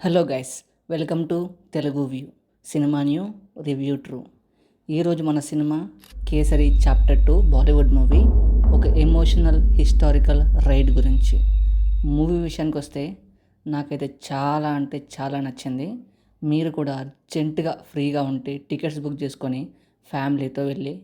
Hello guys, welcome to Telugu view cinema new review true. ఈరోజు మన cinema kesari chapter 2 Bollywood movie, ఒక emotional historical ride గురించి. Movie విషయానికి వస్తే నాకైతే చాలా అంటే చాలా నచ్చింది. మీరు కూడా అర్జెంటుగా ఫ్రీగా ఉంటే టికెట్స్ బుక్ చేసుకొని ఫ్యామిలీతో వెళ్ళి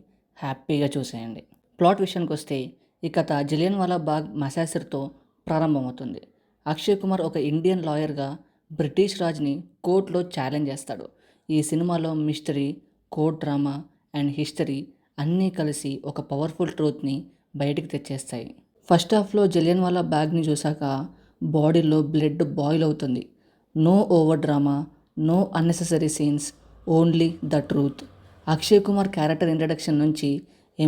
హ్యాపీగా చూసేయండి. ప్లాట్ విషయానికి వస్తే ఈ కథ జలియన్వాలా బాగ్ మసాసర్తో ప్రారంభమవుతుంది. అక్షయ్ కుమార్ ఒక ఇండియన్ లాయర్గా బ్రిటిష్ రాజ్ని కోర్టులో ఛాలెంజ్ చేస్తాడు. ఈ సినిమాలో mystery, court drama and history అన్నీ కలిసి ఒక పవర్ఫుల్ ట్రూత్ని బయటికి తెచ్చేస్తాయి. ఫస్ట్ హాఫ్లో జలియన్వాలా బ్యాగ్ని చూశాక బాడీలో బ్లడ్ బాయిల్ అవుతుంది. No over drama, no unnecessary scenes, only the truth. Akshay Kumar character introduction నుంచి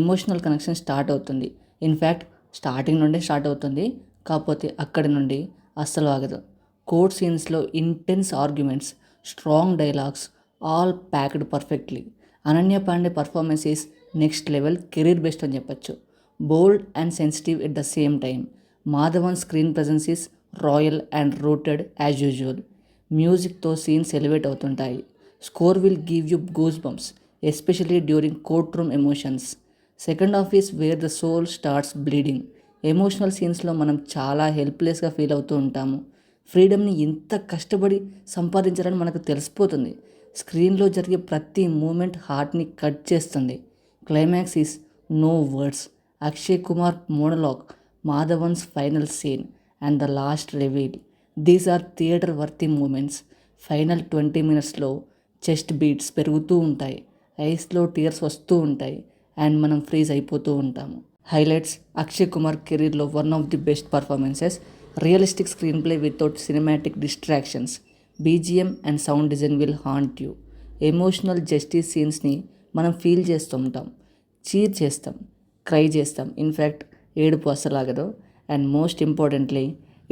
ఎమోషనల్ కనెక్షన్ స్టార్ట్ అవుతుంది. ఇన్ఫ్యాక్ట్ స్టార్టింగ్ నుండే స్టార్ట్ అవుతుంది, కాకపోతే అక్కడి నుండి అస్సలు ఆగదు. కోర్ట్ సీన్స్లో intense arguments, strong dialogues, all packed perfectly. Ananya Panday performance is next level, career best అని చెప్పొచ్చు. Bold and sensitive at the same time. Madhavan screen presence is royal and rooted as usual. మ్యూజిక్తో scenes elevate అవుతుంటాయి. Score will give you goose bumps, especially during court room emotions. Second half is where the soul starts bleeding. Emotional సీన్స్లో మనం చాలా హెల్ప్లెస్గా feel అవుతూ ఉంటాము. ఫ్రీడమ్ని ఎంత కష్టపడి సంపాదించాలని మనకు తెలిసిపోతుంది. స్క్రీన్లో జరిగే ప్రతి మూమెంట్ హార్ట్ని కట్ చేస్తుంది. Climax is no words. Akshay Kumar monologue, Madhavan's final scene and the last reveal, these are theatre worthy moments. Final 20 minutesలో చెస్ట్ బీట్స్ పెరుగుతూ ఉంటాయి, ఐస్లో టీయర్స్ వస్తూ ఉంటాయి అండ్ మనం ఫ్రీజ్ అయిపోతూ ఉంటాము. హైలైట్స్: అక్షయ్ కుమార్ కెరీర్లో one of the best performances. Realistic screen play without cinematic distractions. BGM and sound design will haunt you. Emotional justice సీన్స్ని మనం ఫీల్ చేస్తూ ఉంటాం, చీర్ చేస్తాం, క్రై చేస్తాం. ఇన్ఫ్యాక్ట్ ఏడుపు అస్సలాగదు. And most importantly,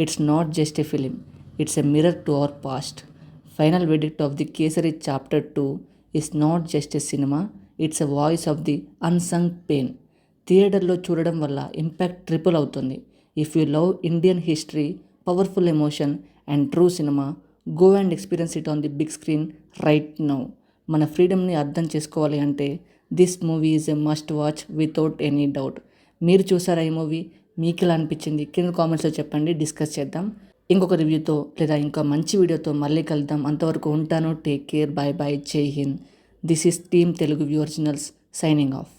it's not just a film, it's a mirror to our past. Final verdict of the Kesari chapter 2 is not just a cinema, it's a voice of the unsung pain. థియేటర్లో చూడడం వల్ల impact triple అవుతుంది. If you love Indian history, powerful emotion and true cinema, go and experience it on the big screen right now. మన ఫ్రీడమ్ని అర్థం చేసుకోవాలి అంటే this movie is a must watch without any doubt. మీరు చూసారా ఈ movie? మీకు ఎలా అనిపించింది కింద కామెంట్స్లో చెప్పండి, డిస్కస్ చేద్దాం. ఇంకొక రివ్యూతో లేదా ఇంకా మంచి వీడియోతో మళ్ళీ కలుద్దాం. అంతవరకు ఉంటాను. టేక్ కేర్, బాయ్ బాయ్, జై Hind. This is team Telugu view originals signing off.